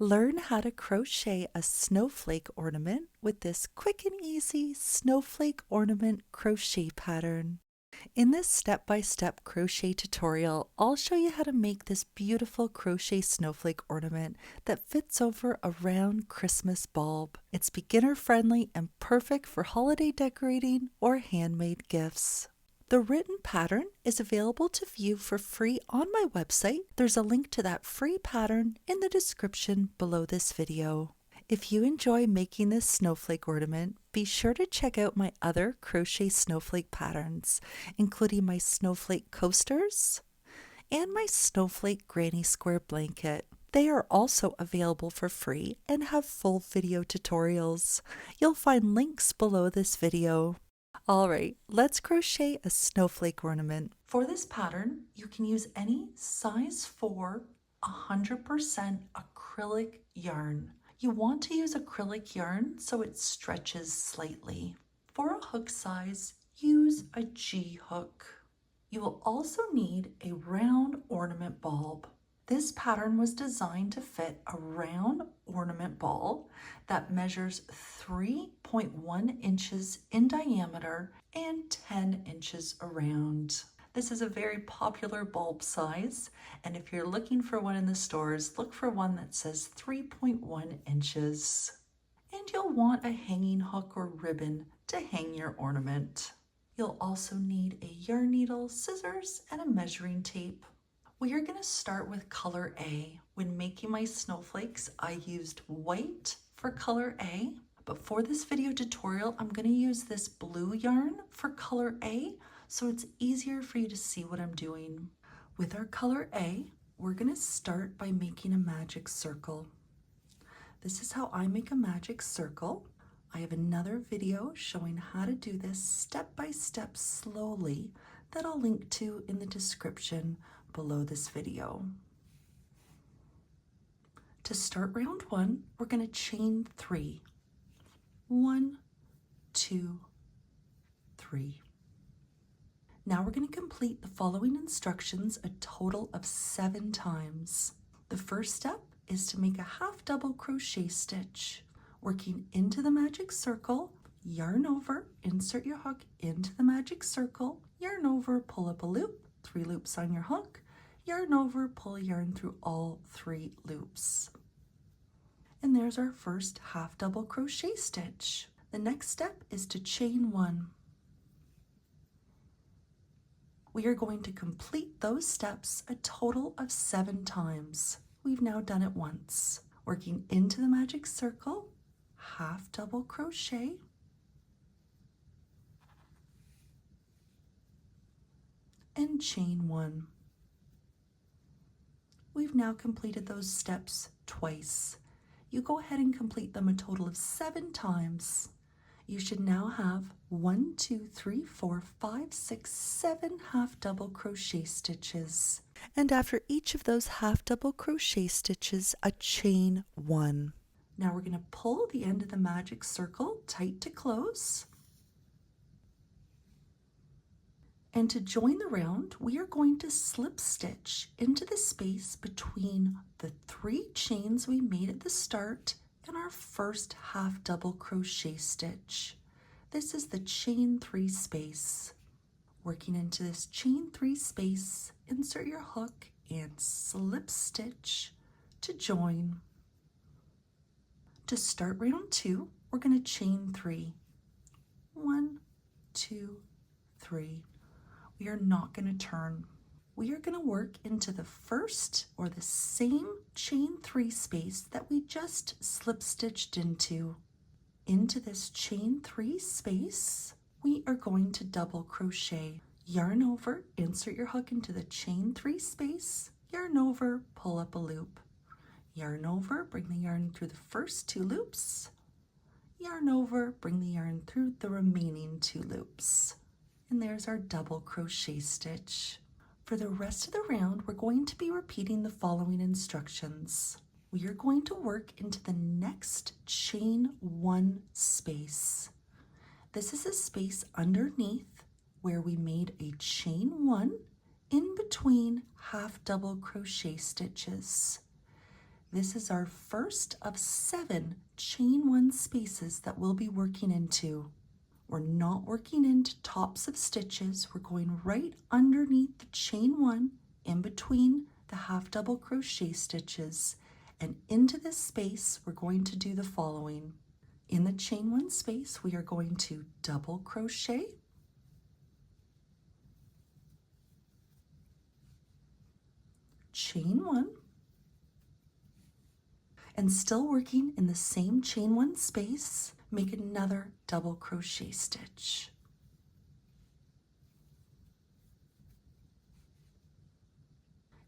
Learn how to crochet a snowflake ornament with this quick and easy snowflake ornament crochet pattern. In this step-by-step crochet tutorial, I'll show you how to make this beautiful crochet snowflake ornament that fits over a round Christmas bulb. It's beginner friendly and perfect for holiday decorating or handmade gifts. The written pattern is available to view for free on my website. There's a link to that free pattern in the description below this video. If you enjoy making this snowflake ornament, be sure to check out my other crochet snowflake patterns, including my snowflake coasters and my snowflake granny square blanket. They are also available for free and have full video tutorials. You'll find links below this video. Alright, let's crochet a snowflake ornament. For this pattern, you can use any size 4 100% acrylic yarn. You want to use acrylic yarn so it stretches slightly. For a hook size, use a G hook. You will also need a round ornament bulb. This pattern was designed to fit a round ornament ball that measures 3.1 inches in diameter and 10 inches around. This is a very popular bulb size, and if you're looking for one in the stores, look for one that says 3.1 inches. And you'll want a hanging hook or ribbon to hang your ornament. You'll also need a yarn needle, scissors, and a measuring tape. We are going to start with color A. When making my snowflakes, I used white for color A, but for this video tutorial, I'm going to use this blue yarn for color A, so it's easier for you to see what I'm doing. With our color A, we're going to start by making a magic circle. This is how I make a magic circle. I have another video showing how to do this step by step slowly that I'll link to in the description below this video. To start round 1, we're going to chain 3. 1, 2, 3. Now we're going to complete the following instructions a total of 7 times. The first step is to make a half double crochet stitch, working into the magic circle, yarn over, insert your hook into the magic circle, yarn over, pull up a loop, 3 loops on your hook, yarn over, pull yarn through all 3 loops. And there's our first half double crochet stitch. The next step is to chain 1. We are going to complete those steps a total of 7 times. We've now done it once. Working into the magic circle, half double crochet, and chain 1. We've now completed those steps twice. You go ahead and complete them a total of 7 times. You should now have 1, 2, 3, 4, 5, 6, 7 half double crochet stitches. And after each of those half double crochet stitches, a chain 1. Now we're going to pull the end of the magic circle tight to close. And to join the round, we are going to slip stitch into the space between the 3 chains we made at the start and our first half double crochet stitch. This is the chain 3 space. Working into this chain 3 space, insert your hook and slip stitch to join. To start round 2, we're going to chain 3. 1, 2, 3. We are not going to turn. We are going to work into the first or the same chain 3 space that we just slip stitched into. Into this chain 3 space, we are going to double crochet. Yarn over, insert your hook into the chain 3 space, yarn over, pull up a loop. Yarn over, bring the yarn through the first 2 loops. Yarn over, bring the yarn through the remaining 2 loops. And there's our double crochet stitch. For the rest of the round, we're going to be repeating the following instructions. We are going to work into the next chain 1 space. This is a space underneath where we made a chain 1 in between half double crochet stitches. This is our first of 7 chain 1 spaces that we'll be working into. We're not working into tops of stitches. We're going right underneath the chain 1 in between the half double crochet stitches, and into this space we're going to do the following. In the chain 1 space we are going to double crochet, chain 1, and still working in the same chain 1 space, make another double crochet stitch.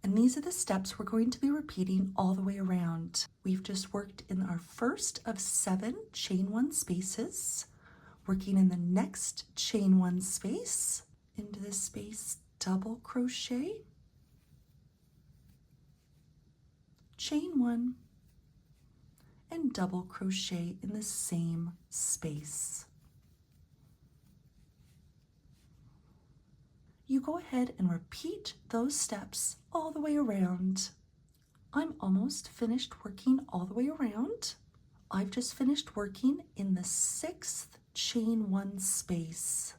And these are the steps we're going to be repeating all the way around. We've just worked in our first of 7 chain 1 spaces, working in the next chain 1 space, into this space, double crochet, chain 1, and double crochet in the same space. You go ahead and repeat those steps all the way around. I'm almost finished working all the way around. I've just finished working in the 6th chain 1 space.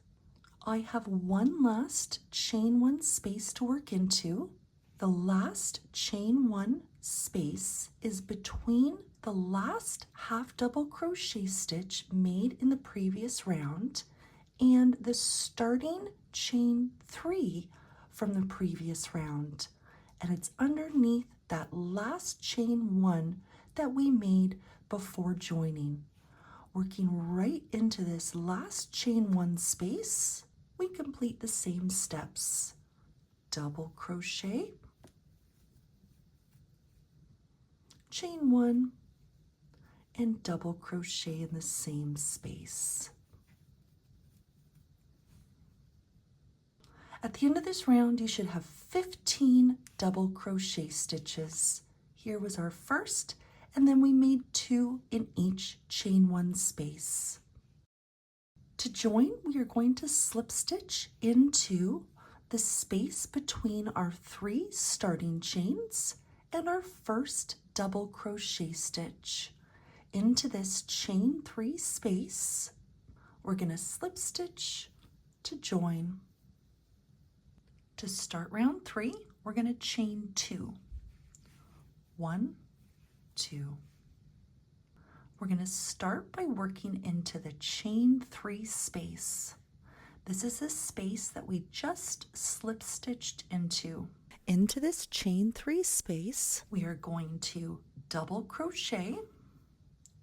I have one last chain 1 space to work into. The last chain 1 space is between the last half double crochet stitch made in the previous round and the starting chain 3 from the previous round, and it's underneath that last chain 1 that we made before joining. Working right into this last chain 1 space, we complete the same steps. Double crochet, chain 1, and double crochet in the same space. At the end of this round, you should have 15 double crochet stitches. Here was our first, and then we made 2 in each chain 1 space. To join, we are going to slip stitch into the space between our 3 starting chains and our first double crochet stitch. Into this chain 3 space, we're going to slip stitch to join. To start round 3, we're going to chain 2. 1, 2. We're going to start by working into the chain 3 space. This is the space that we just slip stitched into. Into this chain 3 space, we are going to double crochet,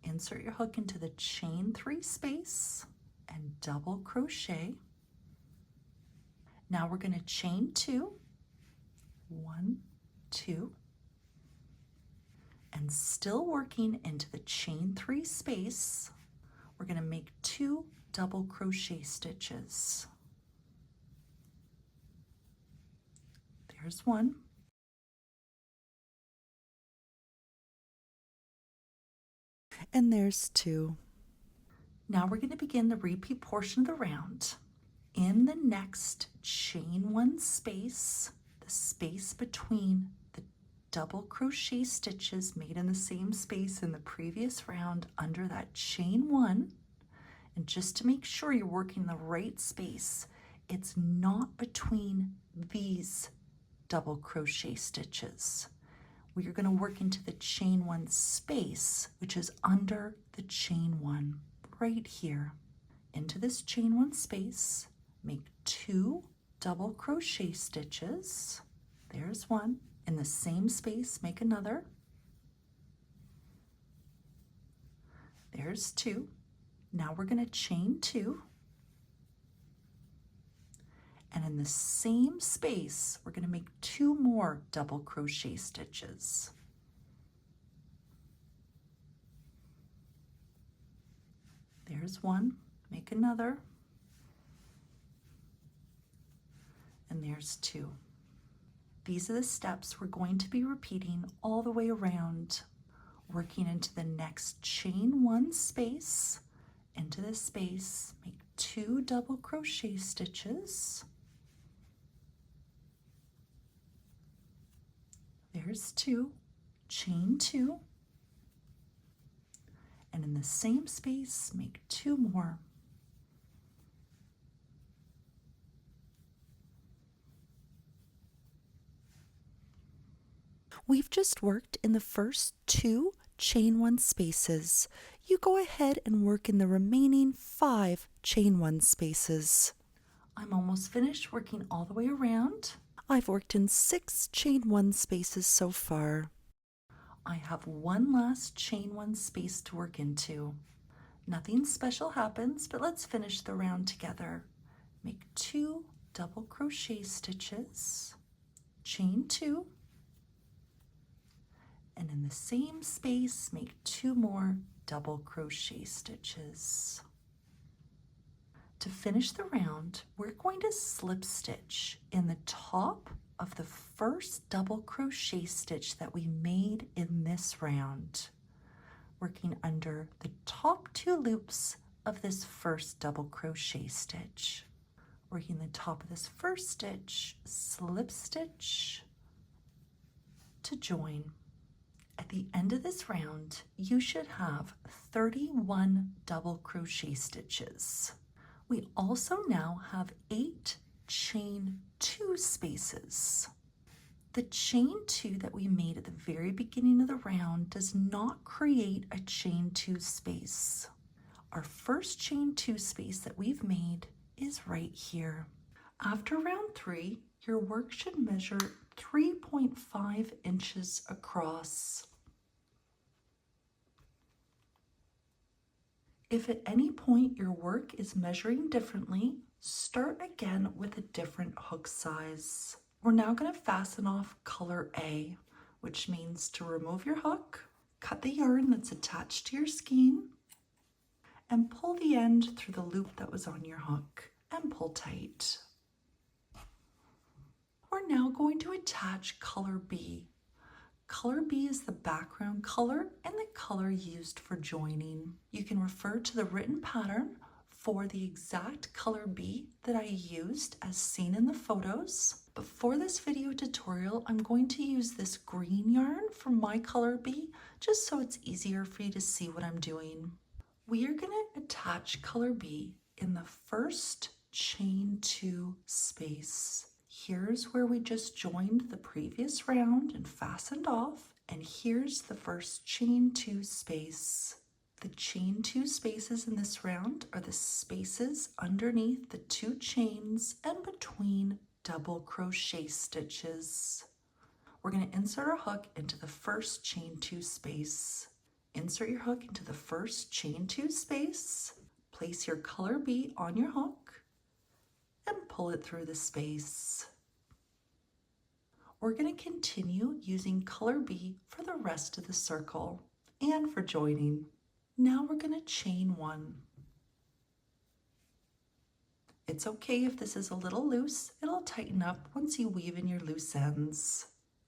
insert your hook into the chain 3 space, and double crochet. Now we're going to chain 2, 1, 2, and still working into the chain 3 space, we're going to make 2 double crochet stitches. There's 1. And there's 2. Now we're going to begin the repeat portion of the round. In the next chain 1 space, the space between the double crochet stitches made in the same space in the previous round under that chain 1, and just to make sure you're working the right space, it's not between these double crochet stitches. We are going to work into the chain 1 space, which is under the chain 1, right here. Into this chain 1 space, make 2 double crochet stitches. There's 1. In the same space, make another. There's 2. Now we're going to chain 2. And in the same space, we're going to make 2 more double crochet stitches. There's 1. Make another. And there's 2. These are the steps we're going to be repeating all the way around, working into the next chain 1 space, into this space, make 2 double crochet stitches. There's 2. chain 2, and in the same space, make 2 more. We've just worked in the first 2 chain 1 spaces. You go ahead and work in the remaining 5 chain 1 spaces. I'm almost finished working all the way around. I've worked in 6 chain 1 spaces so far. I have one last chain 1 space to work into. Nothing special happens, but let's finish the round together. Make 2 double crochet stitches, chain 2, and in the same space make 2 more double crochet stitches. To finish the round, we're going to slip stitch in the top of the first double crochet stitch that we made in this round, working under the top 2 loops of this first double crochet stitch. Working the top of this first stitch, slip stitch to join. At the end of this round, you should have 31 double crochet stitches. We also now have 8 chain 2 spaces. The chain 2 that we made at the very beginning of the round does not create a chain 2 space. Our first chain 2 space that we've made is right here. After round 3, your work should measure 3.5 inches across. If at any point your work is measuring differently, start again with a different hook size. We're now going to fasten off color A, which means to remove your hook, cut the yarn that's attached to your skein, and pull the end through the loop that was on your hook and pull tight. We're now going to attach color B. Color B is the background color and the color used for joining. You can refer to the written pattern for the exact color B that I used as seen in the photos. But for this video tutorial, I'm going to use this green yarn for my color B, just so it's easier for you to see what I'm doing. We are going to attach color B in the first chain 2 space. Here's where we just joined the previous round and fastened off, and here's the first chain 2 space. The chain 2 spaces in this round are the spaces underneath the 2 chains and between double crochet stitches. We're going to insert our hook into the first chain 2 space. Insert your hook into the first chain 2 space, place your color B on your hook, and pull it through the space. We're going to continue using color B for the rest of the circle and for joining. Now we're going to chain 1. It's okay if this is a little loose, it'll tighten up once you weave in your loose ends.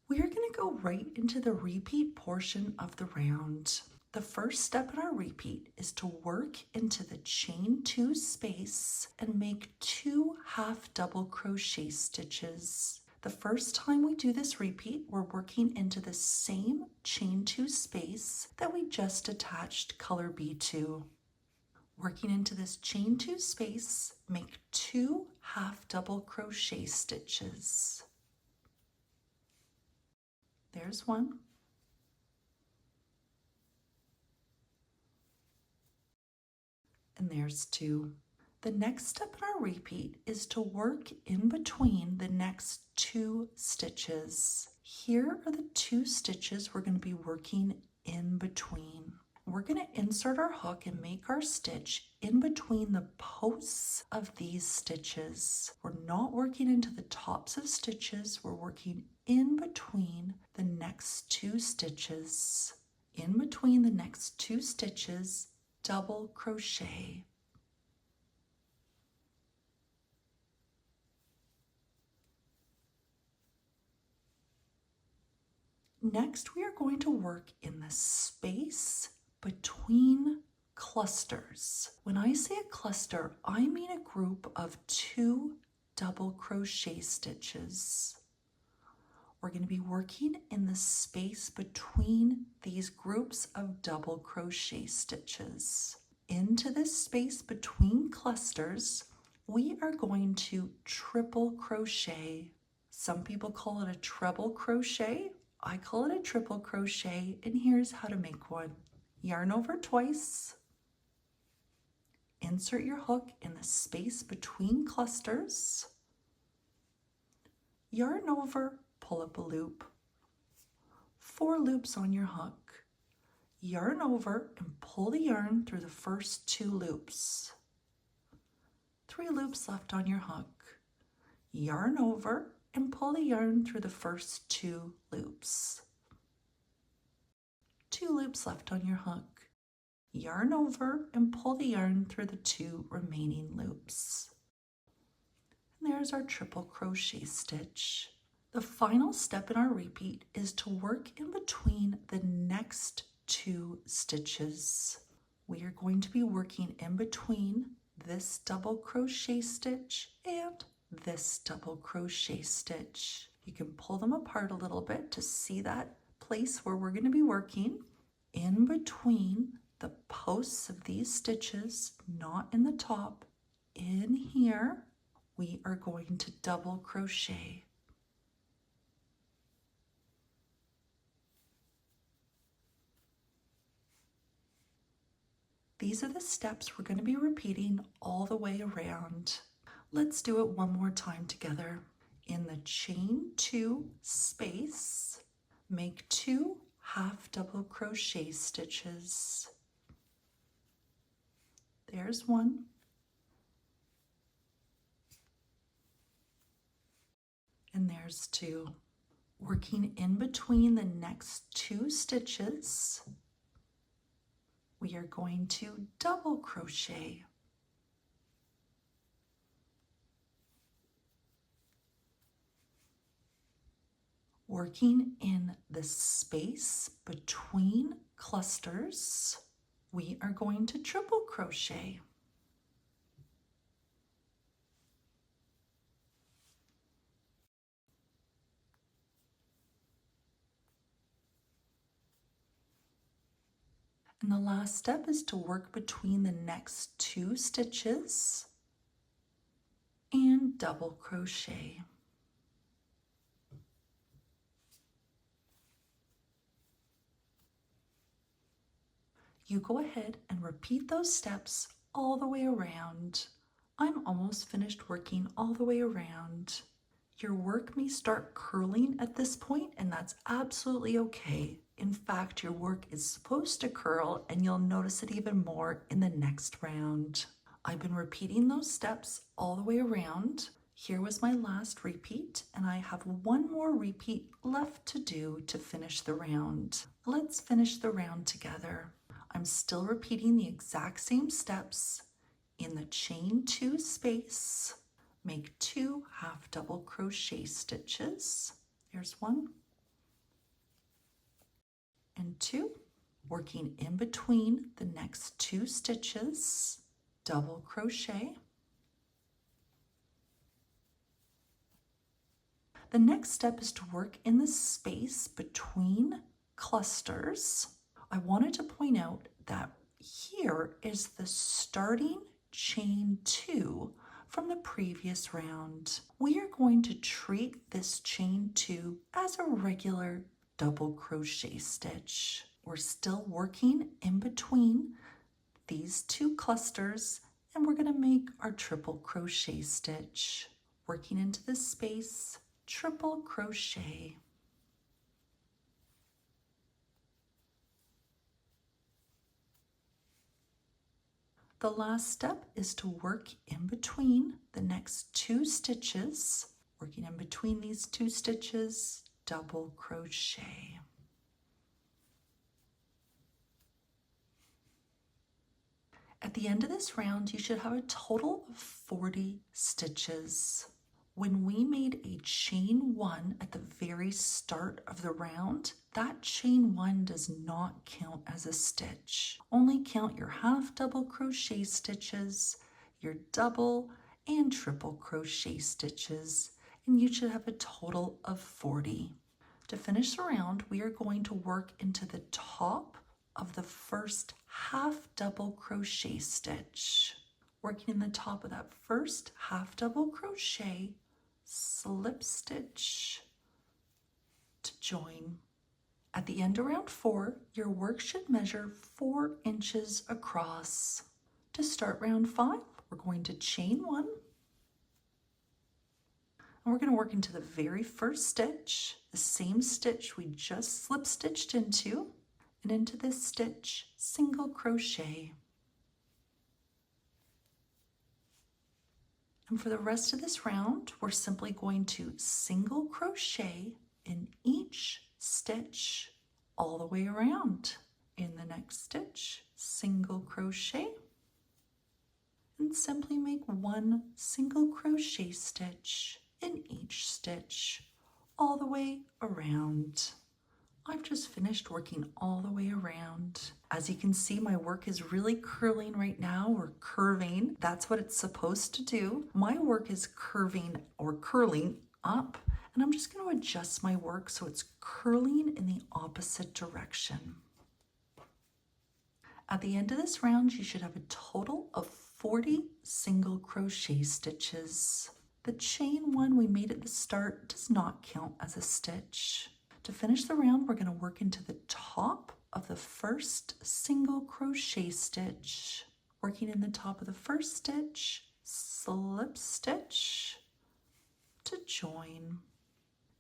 We are going to go right into the repeat portion of the round. The first step in our repeat is to work into the chain 2 space and make 2 half double crochet stitches. The first time we do this repeat, we're working into the same chain 2 space that we just attached color B to. Working into this chain 2 space, make 2 half double crochet stitches. There's one. And there's 2. The next step in our repeat is to work in between the next 2 stitches. Here are the 2 stitches we're going to be working in between. We're going to insert our hook and make our stitch in between the posts of these stitches. We're not working into the tops of stitches, we're working in between the next 2 stitches. In between the next 2 stitches, double crochet. Next, we are going to work in the space between clusters. When I say a cluster, I mean a group of 2 double crochet stitches. we're going to be working in the space between these groups of double crochet stitches. Into this space between clusters, we are going to triple crochet. Some people call it a treble crochet. I call it a triple crochet, and here's how to make one. Yarn over twice. Insert your hook in the space between clusters. Yarn over, pull up a loop. 4 loops on your hook. Yarn over and pull the yarn through the first 2 loops. 3 loops left on your hook. Yarn over and pull the yarn through the first 2 loops. 2 loops left on your hook. Yarn over and pull the yarn through the 2 remaining loops. And there's our triple crochet stitch. The final step in our repeat is to work in between the next 2 stitches. We are going to be working in between this double crochet stitch and this double crochet stitch. You can pull them apart a little bit to see that place where we're going to be working. In between the posts of these stitches, not in the top, in here, we are going to double crochet. These are the steps we're going to be repeating all the way around. Let's do it one more time together. In the chain 2 space, make 2 half double crochet stitches. There's one. And there's 2. Working in between the next 2 stitches, we are going to double crochet. Working in the space between clusters, we are going to triple crochet. And the last step is to work between the next 2 stitches and double crochet. You go ahead and repeat those steps all the way around. I'm almost finished working all the way around. Your work may start curling at this point, and that's absolutely okay. In fact, your work is supposed to curl, and you'll notice it even more in the next round. I've been repeating those steps all the way around. Here was my last repeat, and I have one more repeat left to do to finish the round. Let's finish the round together. I'm still repeating the exact same steps. In the chain 2 space, make 2 half double crochet stitches. There's 1 and 2. Working in between the next 2 stitches, double crochet. The next step is to work in the space between clusters. I wanted to point out that here is the starting chain 2 from the previous round. We are going to treat this chain 2 as a regular double crochet stitch. We're still working in between these 2 clusters, and we're going to make our triple crochet stitch. Working into this space, triple crochet. The last step is to work in between the next 2 stitches. Working in between these 2 stitches, double crochet. At the end of this round, you should have a total of 40 stitches. When we made a chain 1 at the very start of the round, that chain 1 does not count as a stitch. Only count your half double crochet stitches, your double and triple crochet stitches, and you should have a total of 40. To finish the round, we are going to work into the top of the first half double crochet stitch. Working in the top of that first half double crochet, slip stitch to join. At the end of round 4, your work should measure 4 inches across. To start round 5, we're going to chain 1. And we're going to work into the very first stitch, the same stitch we just slip stitched into, and into this stitch, single crochet. And for the rest of this round, we're simply going to single crochet in each stitch all the way around. In the next stitch, single crochet, and simply make 1 single crochet stitch in each stitch all the way around. I've just finished working all the way around. As you can see, my work is really curling right now, or curving. That's what it's supposed to do. My work is curving or curling up, and I'm just going to adjust my work so it's curling in the opposite direction. At the end of this round, you should have a total of 40 single crochet stitches. The chain 1 we made at the start does not count as a stitch. To finish the round, we're going to work into the top of the first single crochet stitch. Working in the top of the first stitch, slip stitch to join.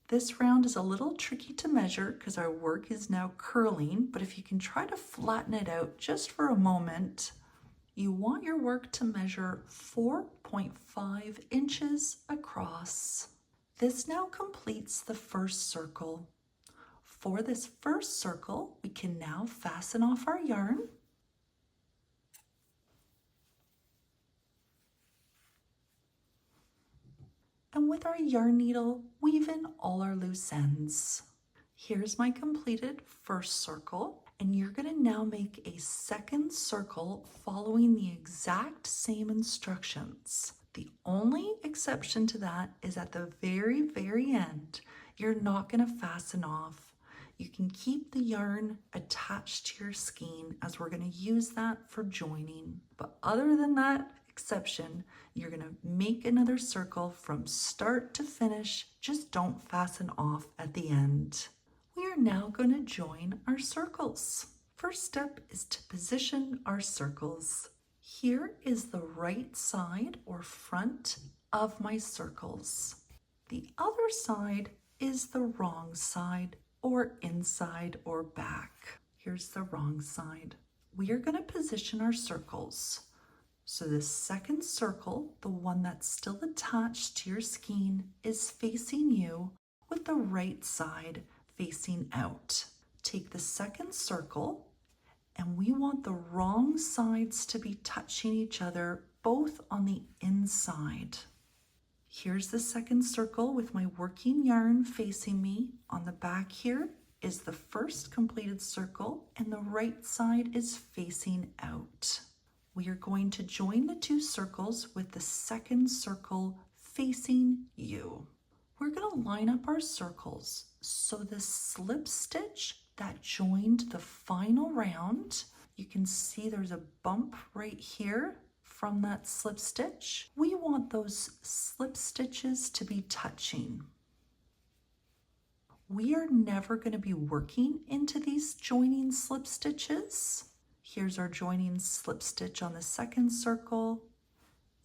This round is a little tricky to measure because our work is now curling, but if you can try to flatten it out just for a moment, you want your work to measure 4.5 inches across. This now completes the first circle. For this first circle, we can now fasten off our yarn. And with our yarn needle, weave in all our loose ends. Here's my completed first circle, and you're going to now make a second circle following the exact same instructions. The only exception to that is at the very, very end, you're not going to fasten off. You can keep the yarn attached to your skein as we're going to use that for joining. But other than that exception, you're going to make another circle from start to finish. Just don't fasten off at the end. We are now going to join our circles. First step is to position our circles. Here is the right side or front of my circles. The other side is the wrong side, or inside or back. Here's the wrong side. We are going to position our circles. So the second circle, the one that's still attached to your skein, is facing you with the right side facing out. Take the second circle, and we want the wrong sides to be touching each other, both on the inside. Here's the second circle with my working yarn facing me. On the back here is the first completed circle, and the right side is facing out. We are going to join the 2 circles with the second circle facing you. We're going to line up our circles so the slip stitch that joined the final round, you can see there's a bump right here from that slip stitch. We want those slip stitches to be touching. We are never going to be working into these joining slip stitches. Here's our joining slip stitch on the second circle,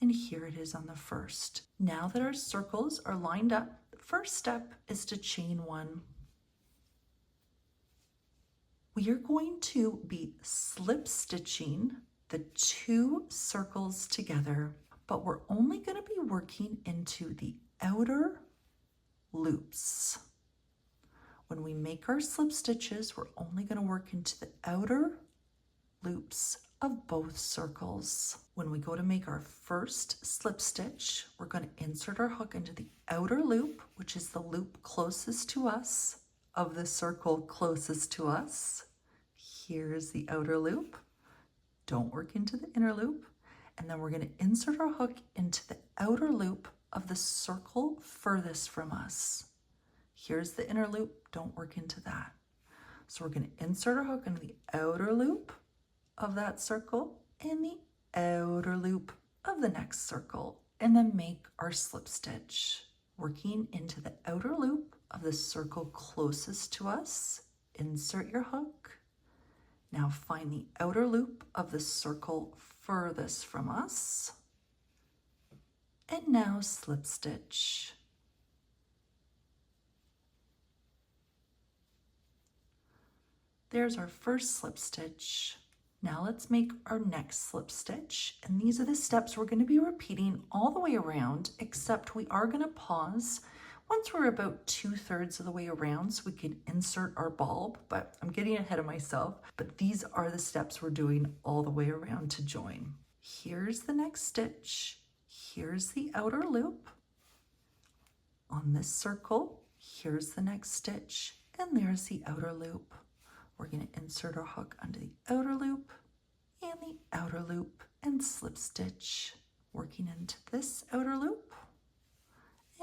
and here it is on the first. Now that our circles are lined up, the first step is to chain 1. We are going to be slip stitching the 2 circles together, but we're only going to be working into the outer loops. When we make our slip stitches, we're only going to work into the outer loops of both circles. When we go to make our first slip stitch, we're going to insert our hook into the outer loop, which is the loop closest to us, of the circle closest to us. Here's the outer loop. Don't work into the inner loop. And then we're going to insert our hook into the outer loop of the circle furthest from us. Here's the inner loop, don't work into that. So we're going to insert our hook into the outer loop of that circle and the outer loop of the next circle, and then make our slip stitch. Working into the outer loop of the circle closest to us, insert your hook. Now find the outer loop of the circle furthest from us, and now slip stitch. There's our first slip stitch. Now let's make our next slip stitch, and these are the steps we're going to be repeating all the way around, except we are going to pause once we're about 2/3 of the way around so we can insert our bulb, but I'm getting ahead of myself. But these are the steps we're doing all the way around to join. Here's the next stitch. Here's the outer loop. On this circle, here's the next stitch, and there's the outer loop. We're going to insert our hook under the outer loop and the outer loop and slip stitch, working into this outer loop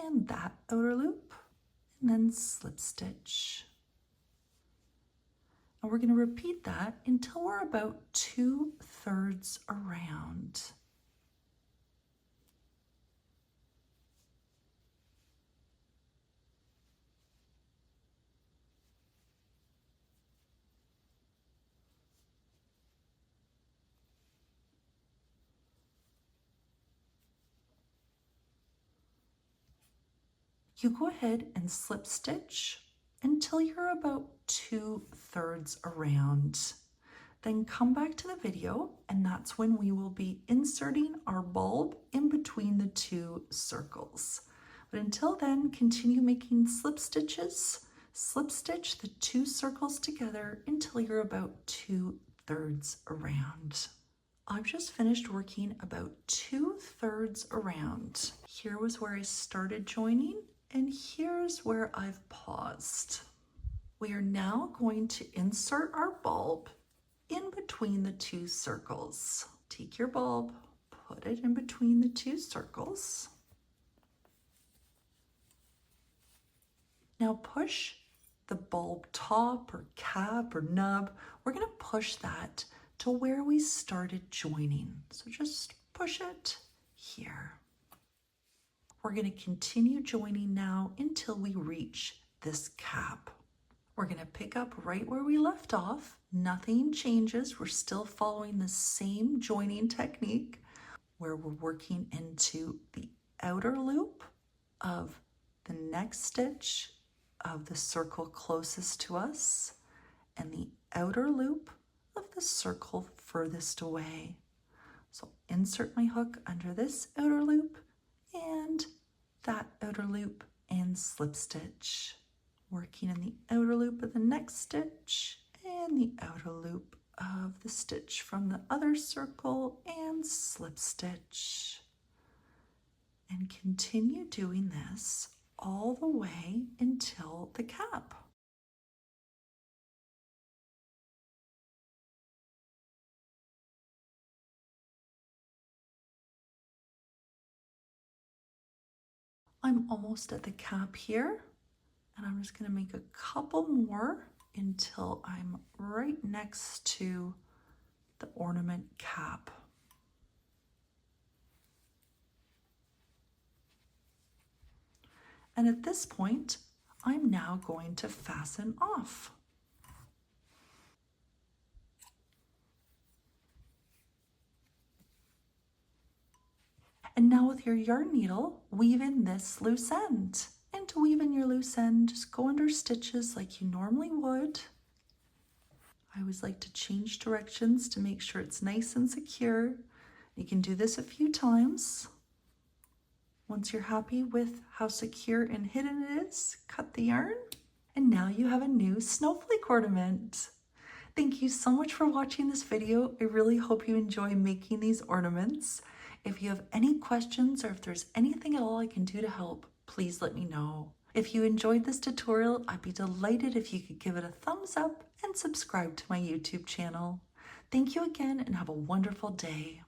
and that outer loop, and then slip stitch. And we're going to repeat that until we're about 2/3 around. You go ahead and slip stitch until you're about 2/3 around. Then come back to the video, and that's when we will be inserting our bulb in between the two circles. But until then, continue making slip stitches. Slip stitch the two circles together until you're about 2/3 around. I've just finished working about 2/3 around. Here was where I started joining, and here's where I've paused. We are now going to insert our bulb in between the two circles. Take your bulb, put it in between the two circles. Now push the bulb top or cap or nub. We're going to push that to where we started joining. So just push it here. We're going to continue joining now until we reach this cap. We're going to pick up right where we left off. Nothing changes. We're still following the same joining technique where we're working into the outer loop of the next stitch of the circle closest to us and the outer loop of the circle furthest away. So insert my hook under this outer loop and that outer loop and slip stitch, working in the outer loop of the next stitch and the outer loop of the stitch from the other circle and slip stitch, and continue doing this all the way until the cap. I'm almost at the cap here, and I'm just going to make a couple more until I'm right next to the ornament cap. And at this point, I'm now going to fasten off. And now with your yarn needle, weave in this loose end. And to weave in your loose end, just go under stitches like you normally would. I always like to change directions to make sure it's nice and secure. You can do this a few times. Once you're happy with how secure and hidden it is, cut the yarn. And now you have a new snowflake ornament. Thank you so much for watching this video. I really hope you enjoy making these ornaments. If you have any questions or if there's anything at all I can do to help, please let me know. If you enjoyed this tutorial, I'd be delighted if you could give it a thumbs up and subscribe to my YouTube channel. Thank you again and have a wonderful day.